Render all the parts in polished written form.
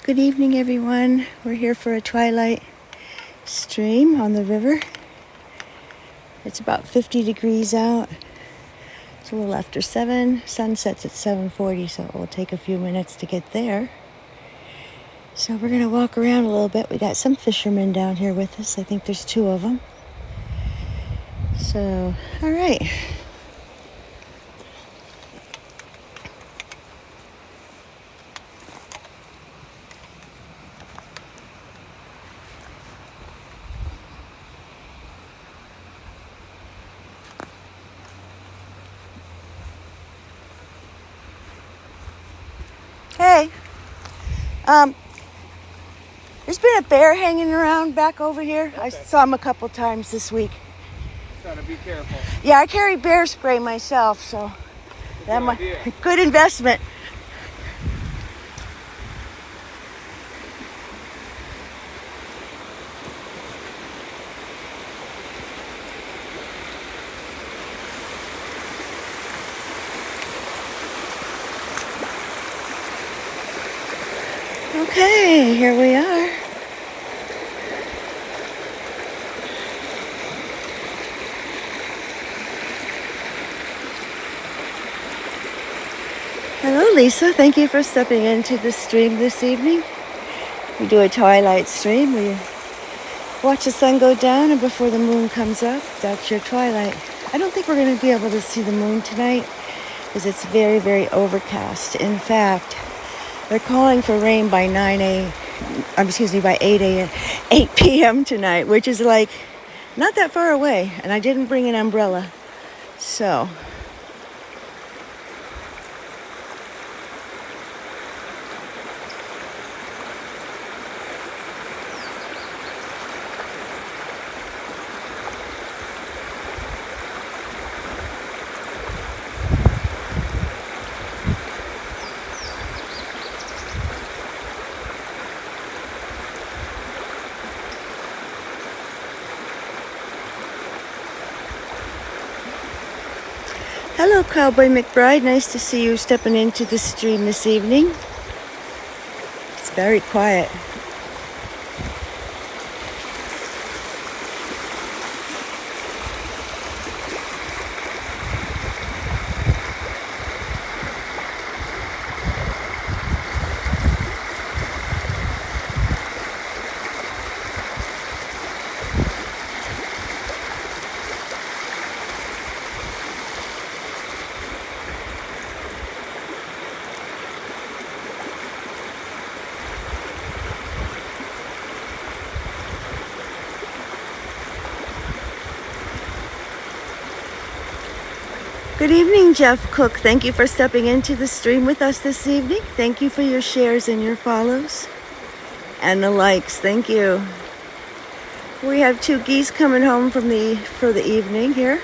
Good evening, everyone. We're here for a twilight stream on the river. It's about 50 degrees out. It's a little after 7. Sun sets at 7:40, so it will take a few minutes to get there. So we're going to walk around a little bit. We got some fishermen down here with us. I think there's 2 of them. So, all right. Hey, there's been a bear hanging around back over here. Okay. I saw him a couple times this week. Gotta be careful. Yeah, I carry bear spray myself, so that's a good investment. Okay, here we are. Hello, Lisa. Thank you for stepping into the stream this evening. We do a twilight stream. We watch the sun go down, and before the moon comes up, that's your twilight. I don't think we're going to be able to see the moon tonight because it's very, very overcast. In fact, they're calling for rain by by 8 p.m. tonight, which is like not that far away. And I didn't bring an umbrella. So hello, Cowboy McBride. Nice to see you stepping into the stream this evening. It's very quiet. Good evening, Jeff Cook. Thank you for stepping into the stream with us this evening. Thank you for your shares and your follows and the likes. Thank you. We have 2 geese coming home for the evening here.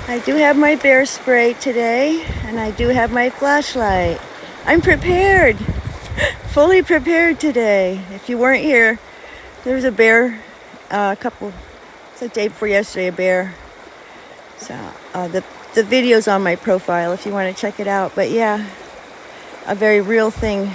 I do have my bear spray today, and I do have my flashlight. I'm prepared, fully prepared today. If you weren't here, there was a bear, it's a day before yesterday, a bear. So the video's on my profile if you want to check it out. But yeah, a very real thing.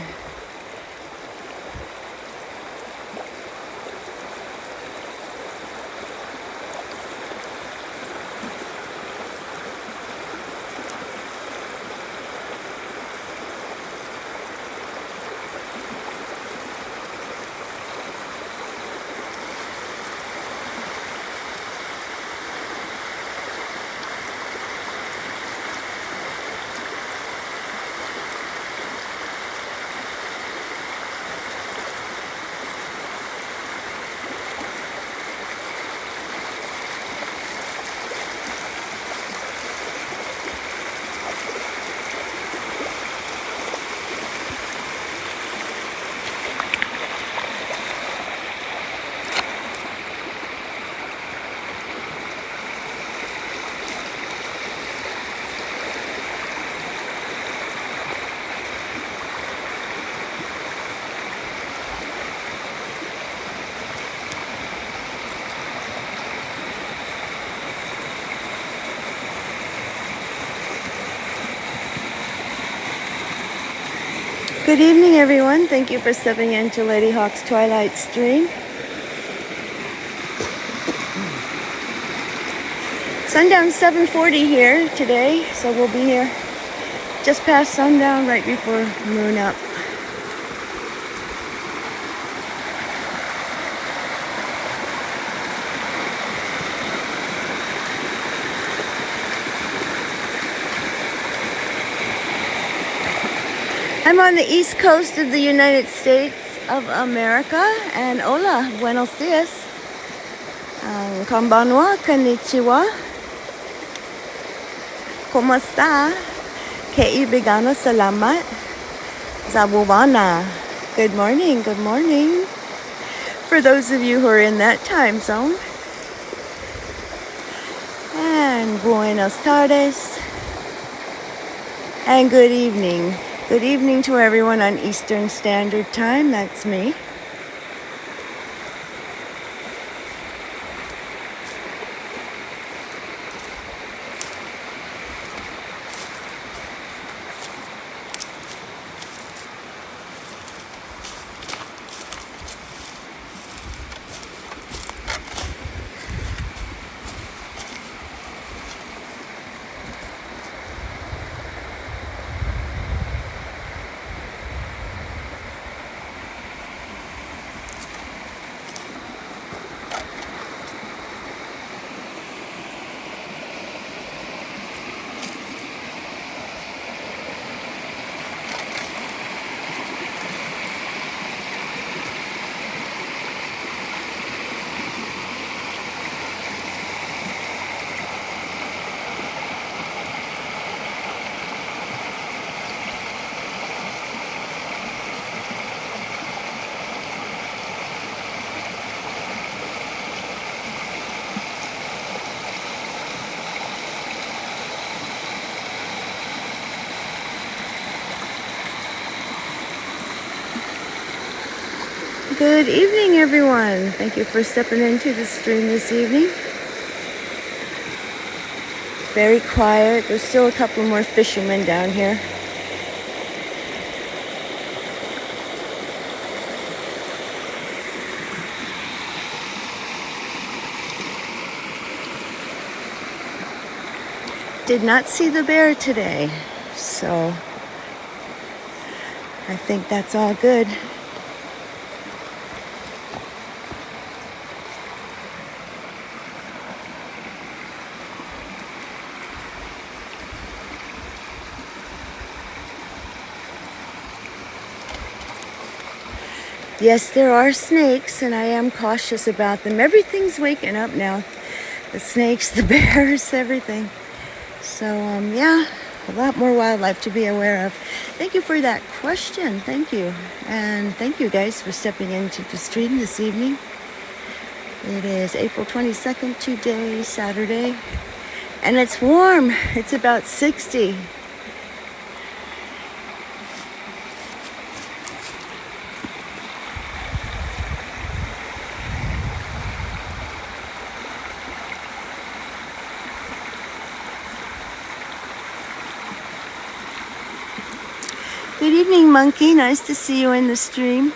Good evening, everyone. Thank you for stepping into Lady Hawk's Twilight Stream. Sundown 7:40 here today, so we'll be here just past sundown, right before moon up. I'm on the east coast of the United States of America, and hola, buenos dias, konbanwa, konnichiwa, kumusta, kaibigan, salamat, zabubana. Good morning, good morning. For those of you who are in that time zone. And buenos tardes, and good evening. Good evening to everyone on Eastern Standard Time. That's me. Good evening, everyone. Thank you for stepping into the stream this evening. Very quiet. There's still a couple more fishermen down here. Did not see the bear today, so I think that's all good. Yes, there are snakes, and I am cautious about them. Everything's waking up now. The snakes, the bears, everything. So, yeah, a lot more wildlife to be aware of. Thank you for that question. Thank you. And thank you guys for stepping into the stream this evening. It is April 22nd today, Saturday. And it's warm. It's about 60. Good evening, Monkey. Nice to see you in the stream.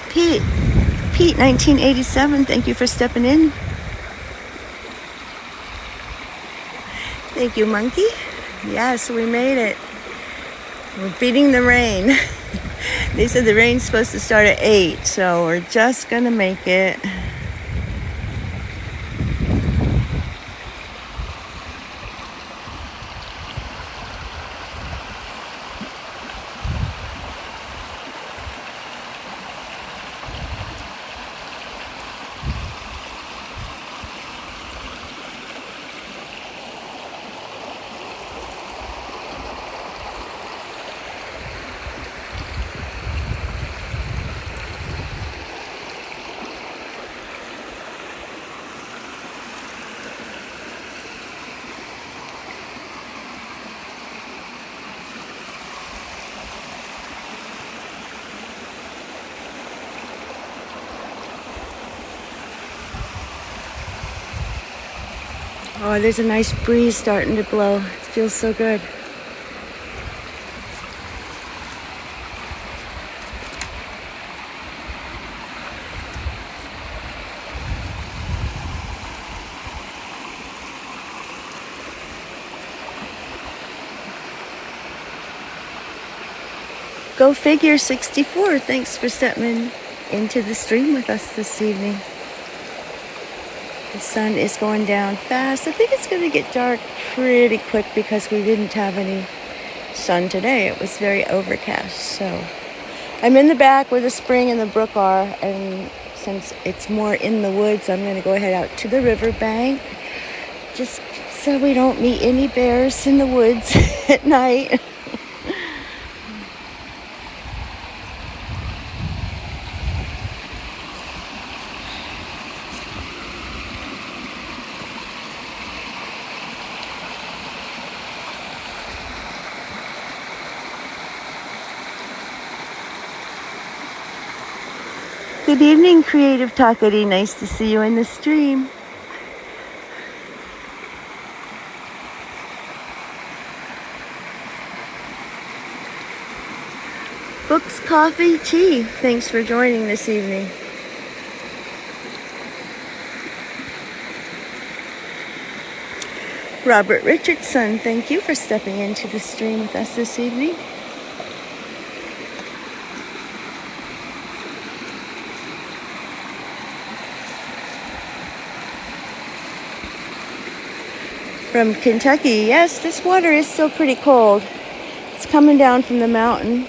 Pete, 1987, thank you for stepping in. Thank you, Monkey. Yes, we made it. We're beating the rain. They said the rain's supposed to start at 8, so we're just gonna make it. Oh, there's a nice breeze starting to blow. It feels so good. Go figure 64. Thanks for stepping into the stream with us this evening. The sun is going down fast. I think it's going to get dark pretty quick because we didn't have any sun today. It was very overcast. So I'm in the back where the spring and the brook are, and since it's more in the woods, I'm going to go ahead out to the riverbank just so we don't meet any bears in the woods at night. Good evening, Creative Takari. Nice to see you in the stream. Books, coffee, tea. Thanks for joining this evening. Robert Richardson, thank you for stepping into the stream with us this evening. From Kentucky, yes, this water is still pretty cold. It's coming down from the mountain.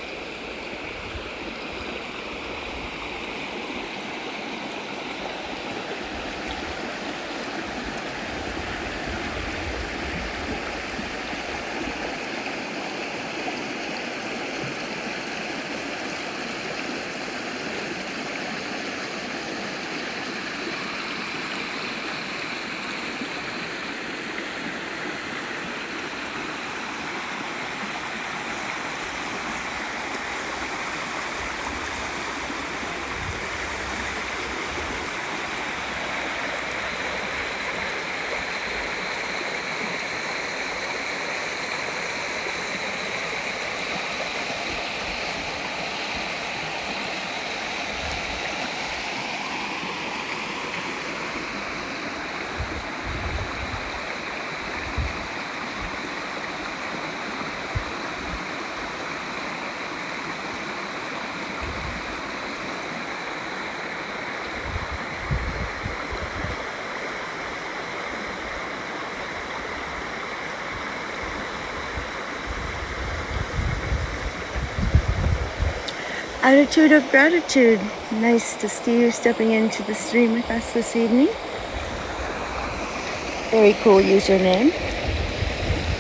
Attitude of gratitude. Nice to see you stepping into the stream with us this evening. Very cool username.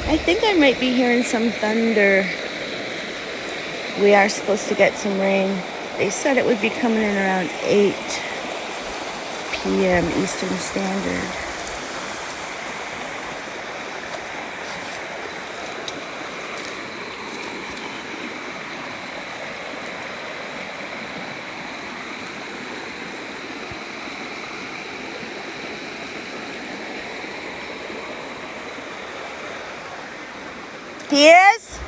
I think I might be hearing some thunder. We are supposed to get some rain. They said it would be coming in around 8 p.m. Eastern Standard. He is?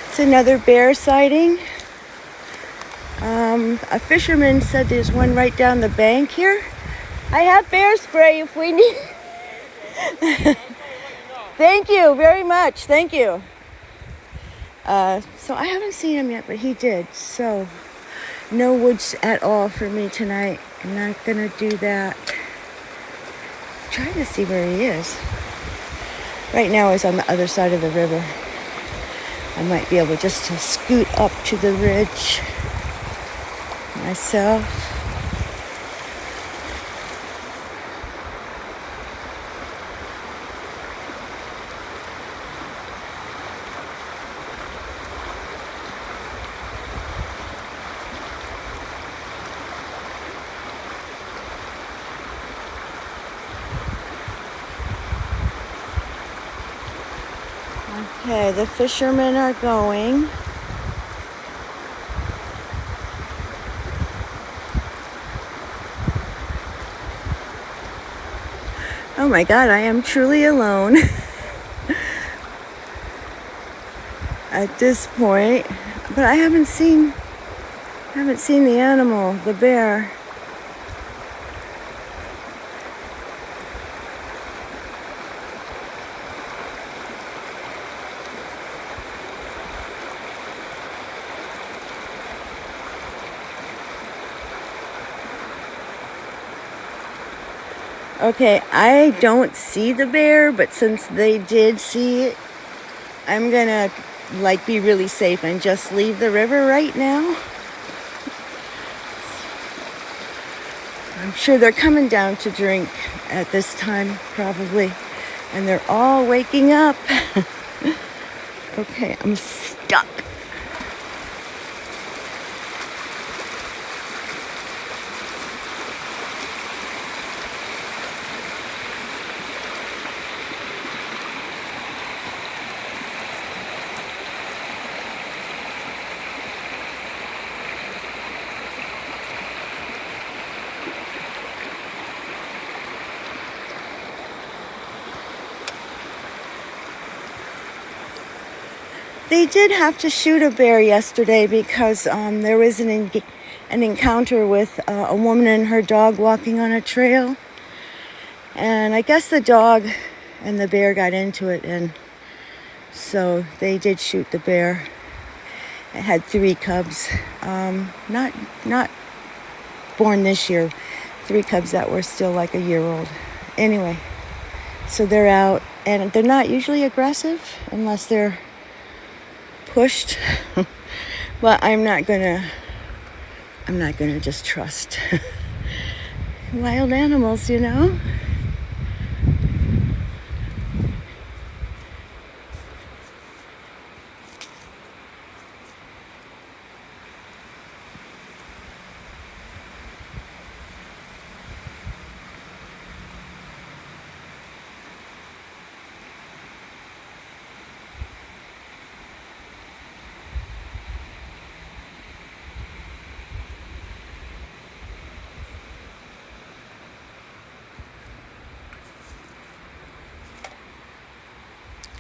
It's another bear sighting. A fisherman said there's one right down the bank here. I have bear spray if we need. Thank you very much. Thank you. So I haven't seen him yet, but he did. So no woods at all for me tonight. I'm not gonna do that. I'm trying to see where he is. Right now he's on the other side of the river. I might be able just to scoot up to the ridge myself. Okay, the fishermen are going. Oh my God, I am truly alone at this point. But I haven't seen the animal, the bear. Okay, I don't see the bear, but since they did see it, I'm gonna be really safe and just leave the river right now. I'm sure they're coming down to drink at this time, probably, and they're all waking up. Okay, I'm stuck. They did have to shoot a bear yesterday because there was an encounter with a woman and her dog walking on a trail. And I guess the dog and the bear got into it, and so they did shoot the bear. It had 3 cubs, not born this year, 3 cubs that were still like a year old. Anyway, so they're out, and they're not usually aggressive unless they're pushed. But I'm not gonna just trust wild animals, you know.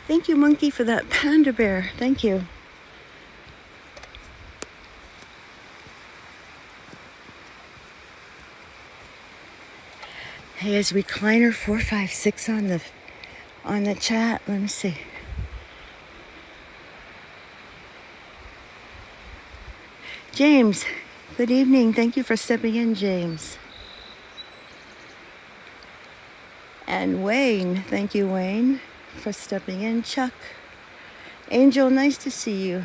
Thank you, monkey, for that panda bear. Thank you. Hey, is recliner 456 on the chat? Let me see. James, good evening. Thank you for stepping in, James. And Wayne, thank you, Wayne, for stepping in. Chuck, Angel, nice to see you.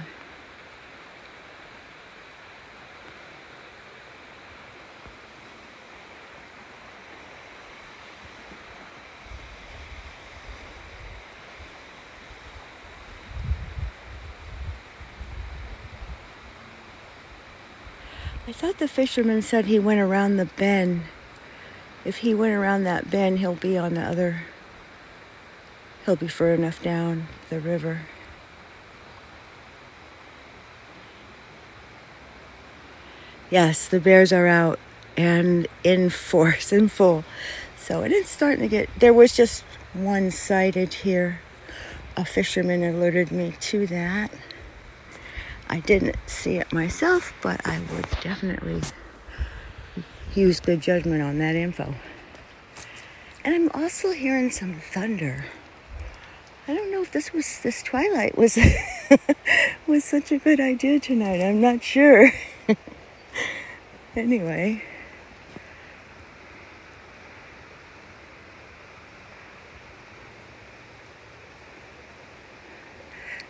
I thought the fisherman said he went around the bend. If he went around that bend, he'll be far enough down the river. Yes, the bears are out and in force, in full. So it is starting to get, there was just one sighted here. A fisherman alerted me to that. I didn't see it myself, but I would definitely use good judgment on that info. And I'm also hearing some thunder. I don't know if this twilight was was such a good idea tonight. I'm not sure. Anyway.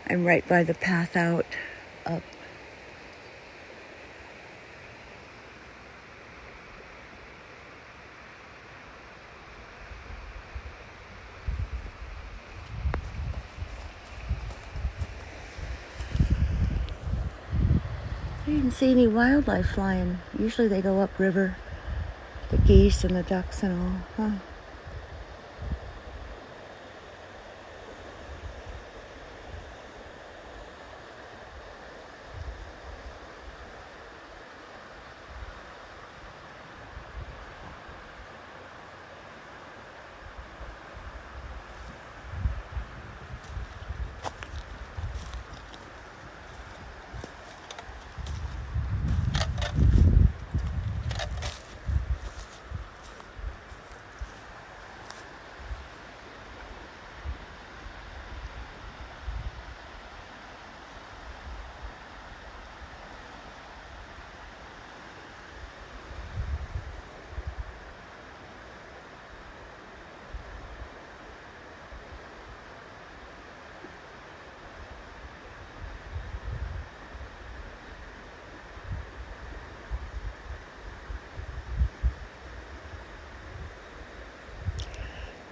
I'm right by the path out up. I didn't see any wildlife flying. Usually they go upriver, the geese and the ducks and all, huh?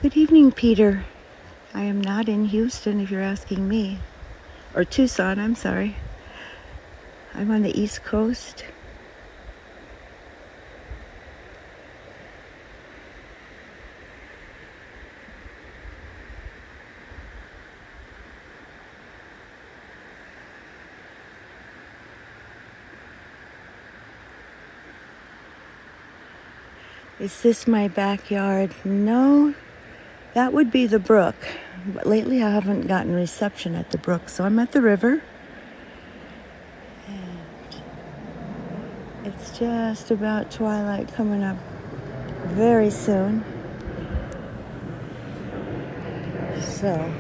Good evening, Peter. I am not in Houston, if you're asking me. Or Tucson, I'm sorry. I'm on the East Coast. Is this my backyard? No, that would be the brook. But lately I haven't gotten reception at the brook, so I'm at the river. And it's just about twilight coming up very soon. So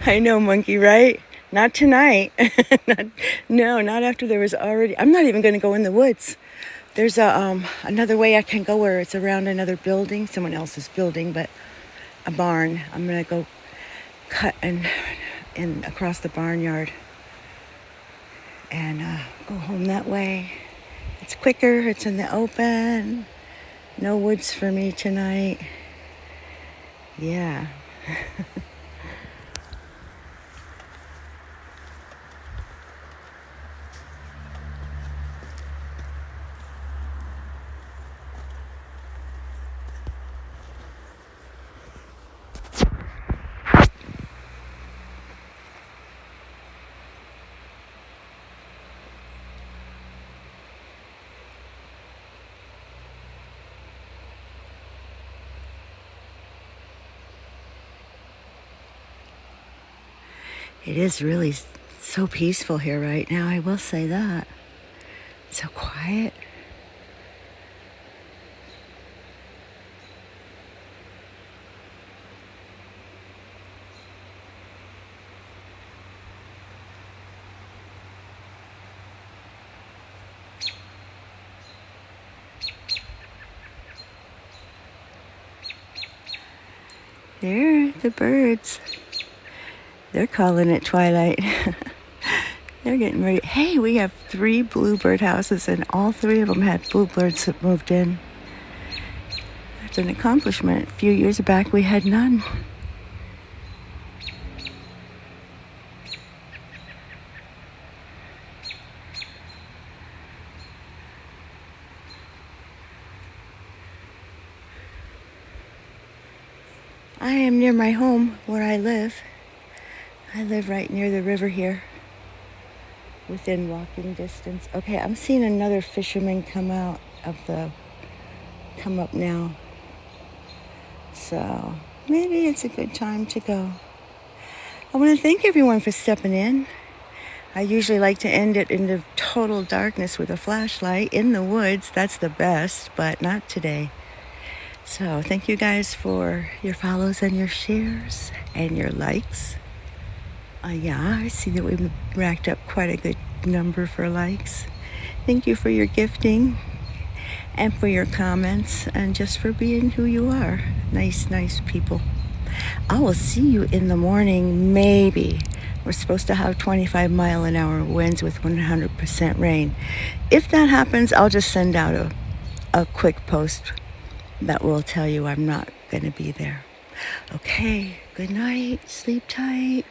I know, Monkey, right? Not tonight. Not after there was already. I'm not even going to go in the woods. There's another way I can go where it's around another building, someone else's building, but a barn. I'm going to go cut and across the barnyard and go home that way. It's quicker. It's in the open. No woods for me tonight. Yeah. It is really so peaceful here right now, I will say that. So quiet. There, the birds. They're calling it twilight. They're getting ready. Hey, we have 3 bluebird houses, and all 3 of them had bluebirds that moved in. That's an accomplishment. A few years back, we had none. I am near my home where I live. I live right near the river here, within walking distance. Okay, I'm seeing another fisherman come up now. So maybe it's a good time to go. I want to thank everyone for stepping in. I usually like to end it in the total darkness with a flashlight in the woods. That's the best, but not today. So thank you guys for your follows and your shares and your likes. Yeah, I see that we racked up quite a good number for likes. Thank you for your gifting and for your comments and just for being who you are. Nice people. I will see you in the morning, maybe. We're supposed to have 25-mile-an-hour winds with 100% rain. If that happens, I'll just send out a quick post that will tell you I'm not going to be there. Okay, good night. Sleep tight.